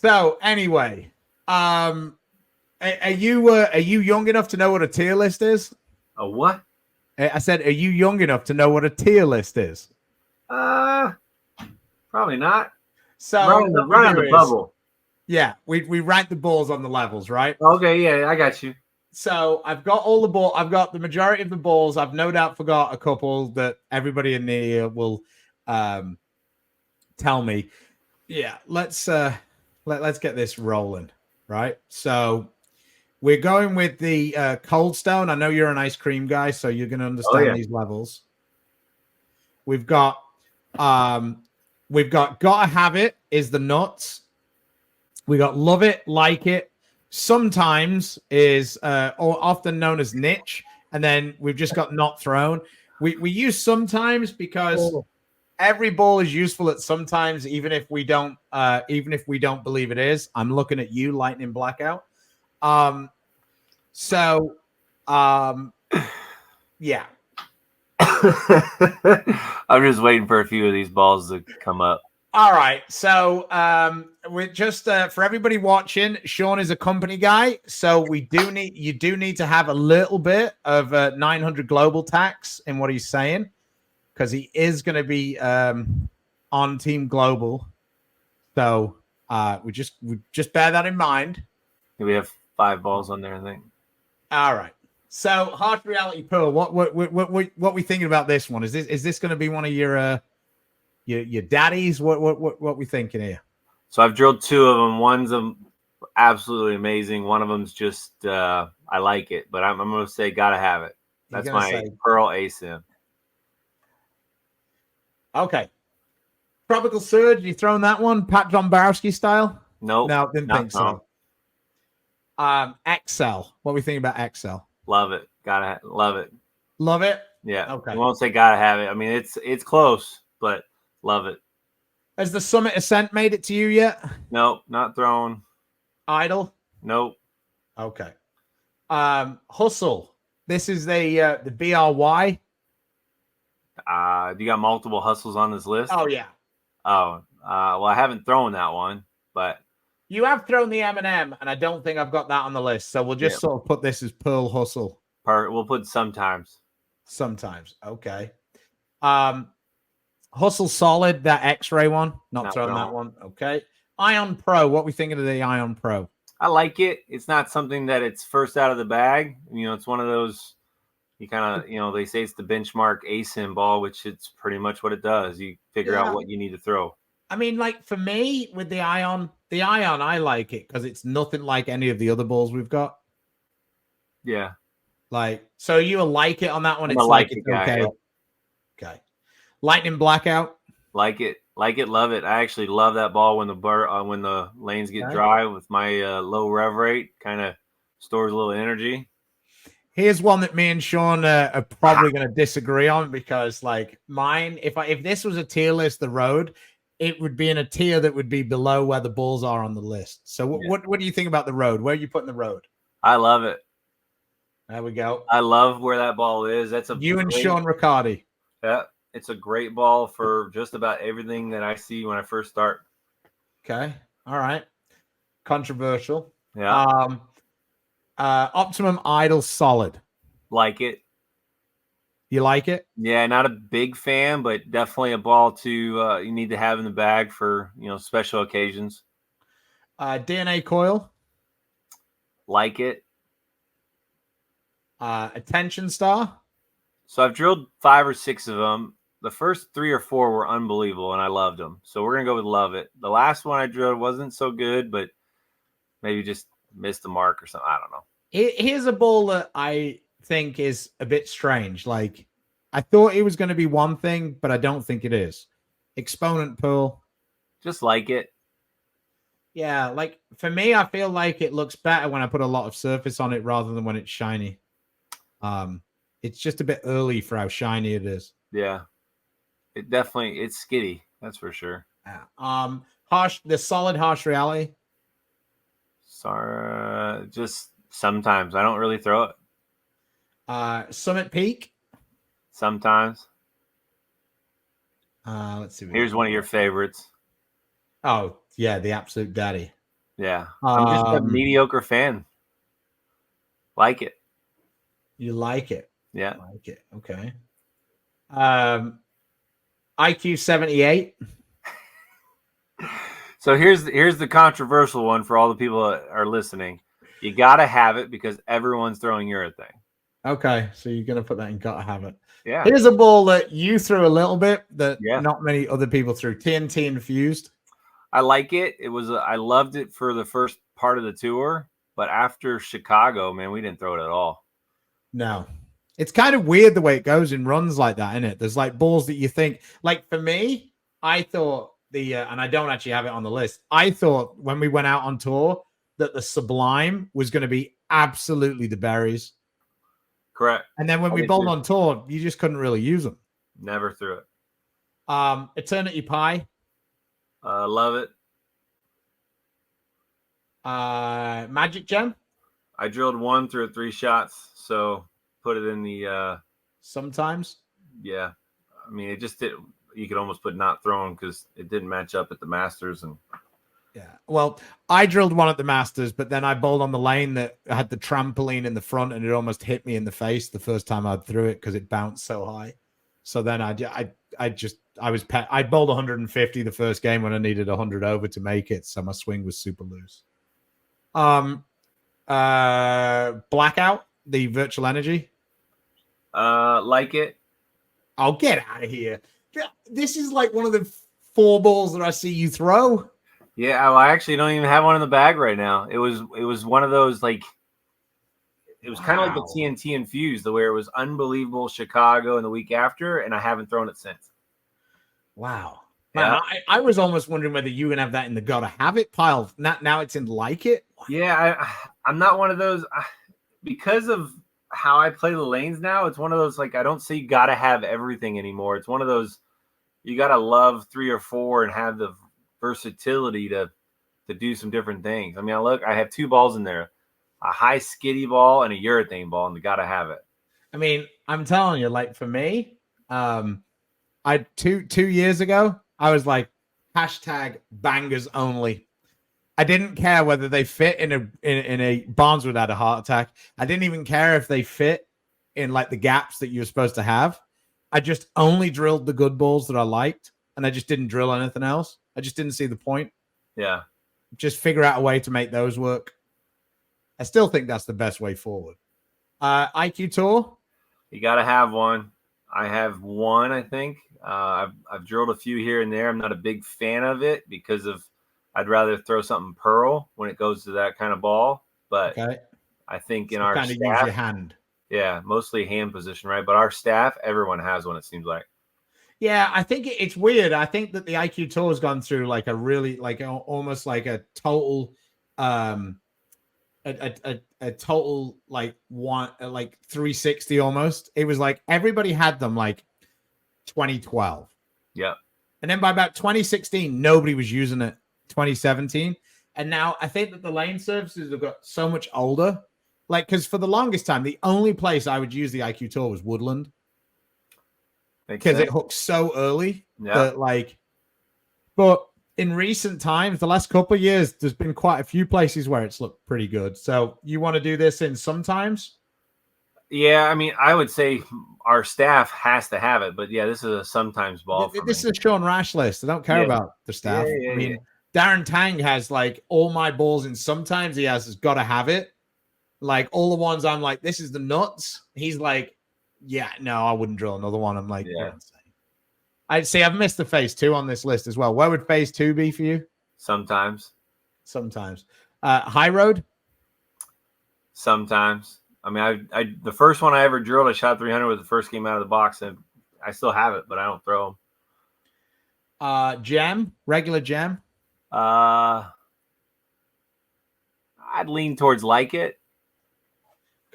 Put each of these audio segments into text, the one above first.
So anyway, are you young enough to know what a tier list is? A what? I said, are you young enough to know what a tier list is? Probably not. So Right on the bubble. Yeah, we rank the balls on the levels, right? Okay, yeah, I got you. So I've got all the ball. I've got the majority of the balls. I've no doubt forgot a couple that everybody in the will tell me. Yeah, let's get this rolling, right? So we're going with the Cold Stone. I know you're an ice cream guy, so you're going to understand these levels. We've got Gotta Have It is the nuts. We got Love It, Like It. Sometimes is or often known as niche, and then we've just got Not Thrown. We use sometimes because every ball is useful at sometimes, even if we don't believe it is. I'm looking at you, Lightning Blackout. Yeah. I'm just waiting for a few of these balls to come up. All right. So we're just for everybody watching, Sean is a company guy. So you do need to have a little bit of 900 global tax in what he's saying, because he is going to be on Team Global. So we just bear that in mind. We have 5 balls on there, I think. All right. So Harsh Reality Pearl, what we thinking about this one? Is this going to be one of your daddies? What we thinking here? So I've drilled 2 of them. One's absolutely amazing. One of them's just I like it, but I'm going to say Gotta Have It. That's my Pearl ASIM. Okay. Tropical Surge, you throwing that one? Pat Dombrowski style? Nope. No, didn't think so. XL. What we think about XL? Love it. Love it. Love it? Yeah. Okay. You won't say Gotta Have It. I mean, it's close, but love it. Has the Summit Ascent made it to you yet? Nope, not thrown. Idle? Nope. Okay. Hustle. This is the BRY. You got multiple hustles on this list? Oh yeah. Oh, well, I haven't thrown that one, but you have thrown the M&M, and I don't think I've got that on the list. So we'll just sort of put this as Pearl Hustle. We'll put sometimes. Sometimes, okay. Hustle Solid, that X-ray one, not throwing that one. Okay. Ion Pro. What we thinking of the Ion Pro? I like it. It's not something that it's first out of the bag. You know, it's one of those. You kind of, they say it's the benchmark ASIM ball, which it's pretty much what it does. You figure out what you need to throw. I mean, like for me with the Ion, I like it because it's nothing like any of the other balls we've got. Yeah. Like, so you like it on that one? I'm it's like it, okay. Yeah. Okay. Lightning Blackout. Like it, love it. I actually love that ball when the lanes get dry with my low rev rate. Kind of stores a little energy. Here's one that me and Sean are probably going to disagree on, because like mine, if this was a tier list, the road, it would be in a tier that would be below where the balls are on the list. So what do you think about the road? Where are you putting the road? I love it. There we go. I love where that ball is. That's you and Sean Riccardi. Yeah, it's a great ball for just about everything that I see when I first start. Okay. All right. Controversial. Yeah. Optimum Idle Solid. Like it. You like it? Yeah, not a big fan, but definitely a ball to you need to have in the bag for special occasions. DNA Coil. Like it. Attention Star. So I've drilled 5 or 6 of them. The first 3 or 4 were unbelievable, and I loved them. So we're gonna go with Love It. The last one I drilled wasn't so good, but maybe just missed the mark or something. I don't know. Here's a ball that I think is a bit strange. Like, I thought it was going to be one thing, but I don't think it is. Exponent Pearl. Just like it. Yeah, like for me, I feel like it looks better when I put a lot of surface on it rather than when it's shiny. It's just a bit early for how shiny it is. Yeah, it's skitty. That's for sure. Yeah. The solid Harsh Reality. Sorry, just sometimes I don't really throw it. Summit Peak. Sometimes. Let's see. Here's one of your favorites. Oh yeah, the absolute daddy. Yeah. I'm just a mediocre fan. Like it. You like it. Yeah. Like it. Okay. IQ 78. So here's the controversial one for all the people that are listening. You got to have it because everyone's throwing urethane. Okay, so you're going to put that in gotta have it. Yeah. Here's a ball that you threw a little bit that Yeah. not many other people threw. TNT infused. I like it. I loved it for the first part of the tour, but after Chicago, man, we didn't throw it at all. No. It's kind of weird the way it goes in runs like that, isn't it? There's like balls that you think, like for me, I thought and I don't actually have it on the list. I thought when we went out on tour that the Sublime was going to be absolutely the berries. Correct. And then when we bowled on tour, you just couldn't really use them. Never threw it. Eternity Pie. Love it. Magic Gem. I drilled one through 3 shots, so put it in the sometimes. Yeah. I mean, it just did. You could almost put not thrown because it didn't match up at the Masters. And yeah, well, I drilled one at the Masters, but then I bowled on the lane that had the trampoline in the front, and it almost hit me in the face the first time I threw it because it bounced so high. So then I bowled 150 the first game when I needed 100 over to make it, so my swing was super loose. Blackout, the virtual energy. Like it. I'll get out of here. This is like one of the 4 balls that I see you throw. Yeah, I actually don't even have one in the bag right now. It was one of those like it was kind of like the TNT infused, the where it was unbelievable Chicago and the week after, and I haven't thrown it since. Wow. Man, yeah. I was almost wondering whether you can have that in the gotta have it pile. Now it's in like it. Yeah, I'm not one of those because of how I play the lanes now. It's one of those like I don't say you gotta have everything anymore. It's one of those you gotta love 3 or 4 and have the versatility to do some different things. I mean, I have 2 balls in there, a high skiddy ball and a urethane ball, and you gotta have it. I mean, I'm telling you, like for me, I 2 years ago, I was like #bangers only. I didn't care whether they fit in a Barnes would have a heart attack. I didn't even care if they fit in like the gaps that you're supposed to have. I just only drilled the good balls that I liked, and I just didn't drill anything else. I just didn't see the point. Yeah. Just figure out a way to make those work. I still think that's the best way forward. IQ Tour. You got to have one. I have one, I think. I've drilled a few here and there. I'm not a big fan of it because I'd rather throw something pearl when it goes to that kind of ball. But okay. I think in our kind of use your hand. Yeah, mostly hand position, right? But our staff, everyone has one, it seems like. Yeah, I think it's weird. I think that the IQ Tour has gone through like a really almost like a total a total like 360 almost. It was like everybody had them like 2012. Yeah. And then by about 2016, nobody was using it. 2017. And now I think that the lane surfaces have got so much older. Like, because for the longest time, the only place I would use the IQ Tour was Woodland. Because it hooks so early. Yeah. But in recent times, the last couple of years, there's been quite a few places where it's looked pretty good. So you want to do this in sometimes? Yeah, I mean, I would say our staff has to have it, but yeah, this is a sometimes ball. This is a Sean Rash list. I don't care about the staff. I mean, Darren Tang has like all my balls in sometimes he has got to have it. Like all the ones I'm like, this is the nuts. He's like, yeah, no, I wouldn't drill another one. I'm like, yeah. I'd say I've missed the phase 2 on this list as well. Where would phase 2 be for you? Sometimes. High road? Sometimes. I mean, I the first one I ever drilled, I shot 300 with the first game out of the box, and I still have it, but I don't throw them. Jam? Regular jam? I'd lean towards like it.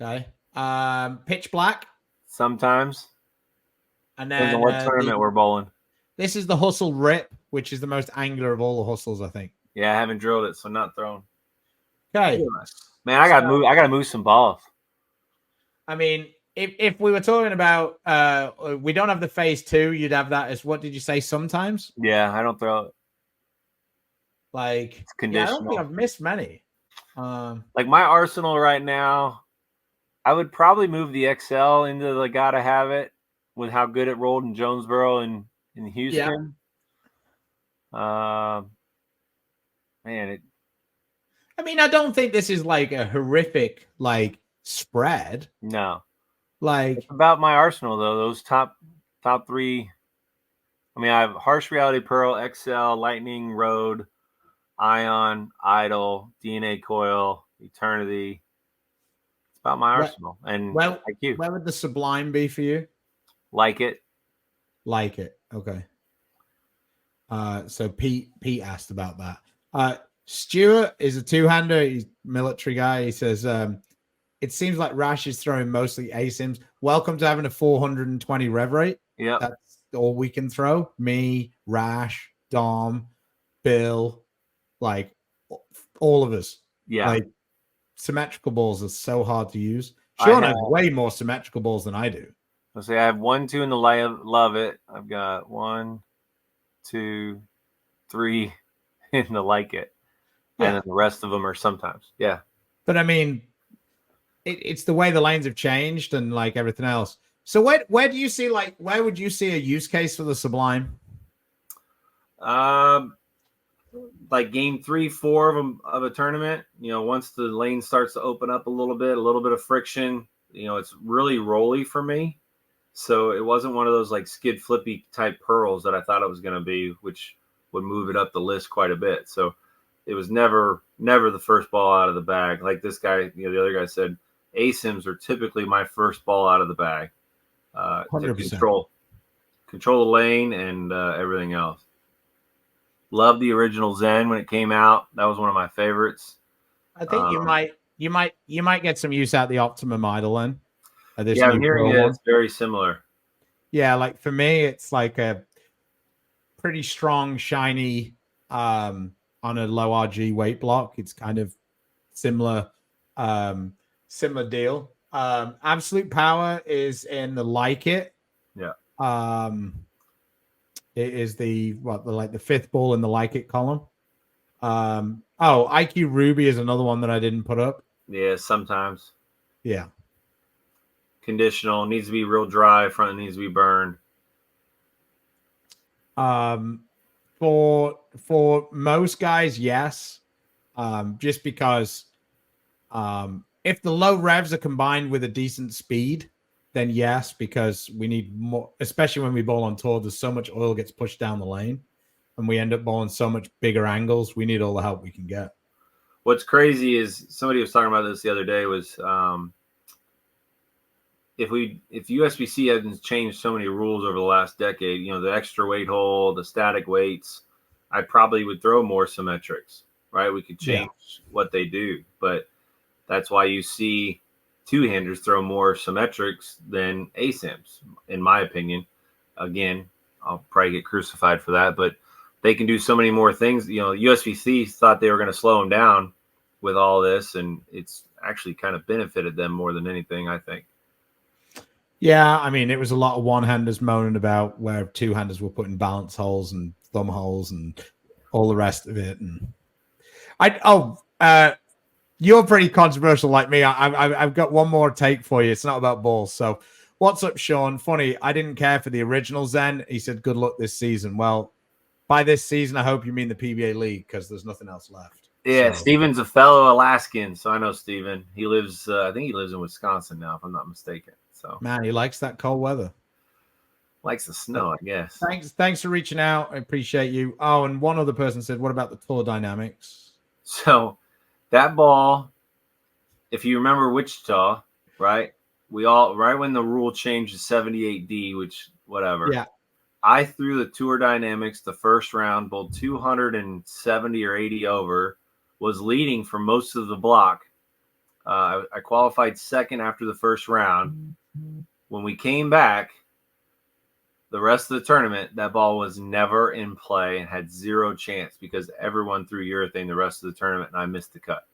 Okay. Pitch black? Sometimes. And then depends on what tournament we're bowling. This is the hustle rip, which is the most angular of all the hustles, I think. Yeah, I haven't drilled it, so not thrown. Okay. Man, I gotta move some balls. I mean, if we were talking about we don't have the phase 2, you'd have that as what did you say? Sometimes? Yeah, I don't throw it. Like, It's yeah, I don't think conditional. I've missed many. Like my arsenal right now, I would probably move the XL into the gotta have it with how good it rolled in Jonesboro and in Yeah. Houston. Man, it I mean, I don't think this is like a horrific like spread. no. It's Like, about my arsenal though. Those top three. I mean, I have Harsh Reality Pearl, XL, Lightning, Road, Ion, Idol, DNA Coil, Eternity. It's about my where, arsenal and well, IQ. where would the Sublime be for you? Like it. Like it. Okay. So Pete asked about that. Stuart is a two-hander. He's a military guy. He says, it seems like Rash is throwing mostly ASIMs. Welcome to having a 420 rev rate. Yep. That's all we can throw. Me, Rash, Dom, Bill, like all of us. Yeah. Like symmetrical balls are so hard to use. I Sean have- has way more symmetrical balls than I do. Let's say I have 1, 2 in the love it. I've got 1, 2, 3 in the like it. Yeah. And then the rest of them are sometimes. Yeah. But I mean, it's the way the lanes have changed and like everything else. So where do you see where would you see a use case for the Sublime? Like game 3, 4 of a tournament, once the lane starts to open up a little bit of friction, it's really rolly for me. So it wasn't one of those like skid flippy type pearls that I thought it was going to be, which would move it up the list quite a bit. So it was never the first ball out of the bag. Like this guy, the other guy said, ASIMs are typically my first ball out of the bag to 100%. control the lane and everything else. Love the original Zen when it came out. That was one of my favorites. I think you might get some use out the Optimum Idol then. Yeah, I'm hearing it's very similar. Yeah, like for me, it's like a pretty strong, shiny on a low RG weight block. It's kind of similar deal. Absolute Power is in the like it. Yeah. It is the fifth ball in the like it column. IQ Ruby is another one that I didn't put up. Yeah, sometimes. Yeah. Conditional, needs to be real dry, front needs to be burned. For most guys, yes. Just because if the low revs are combined with a decent speed, then yes, because we need more, especially when we bowl on tour, there's so much oil gets pushed down the lane and we end up bowling so much bigger angles. We need all the help we can get. What's crazy is somebody was talking about this the other day was if USBC hasn't changed so many rules over the last decade, the extra weight hole, the static weights, I probably would throw more symmetrics, right? We could change what they do, but that's why you see two-handers throw more symmetrics than ASIMs, in my opinion. Again, I'll probably get crucified for that, but they can do so many more things. USBC thought they were going to slow them down with all this, and it's actually kind of benefited them more than anything, I think. Yeah, I mean, it was a lot of one-handers moaning about where two-handers were putting balance holes and thumb holes and all the rest of it. And you're pretty controversial like me. I've got one more take for you. It's not about balls. So, what's up, Sean? Funny, I didn't care for the original Zen. He said, "Good luck this season." Well, by this season, I hope you mean the PBA League because there's nothing else left. Yeah, so. Steven's a fellow Alaskan, so I know Steven. He lives, I think he lives in Wisconsin now, if I'm not mistaken. So man, he likes that cold weather. Likes the snow, I guess. Thanks for reaching out. I appreciate you. Oh, and one other person said, "What about the tour dynamics?" So that ball, if you remember Wichita, right? Right when the rule changed to 78D, which whatever. Yeah. I threw the tour dynamics the first round, bowled 270 or 80 over, was leading for most of the block. I qualified second after the first round. When we came back, the rest of the tournament, that ball was never in play and had zero chance because everyone threw urethane the rest of the tournament, and I missed the cut.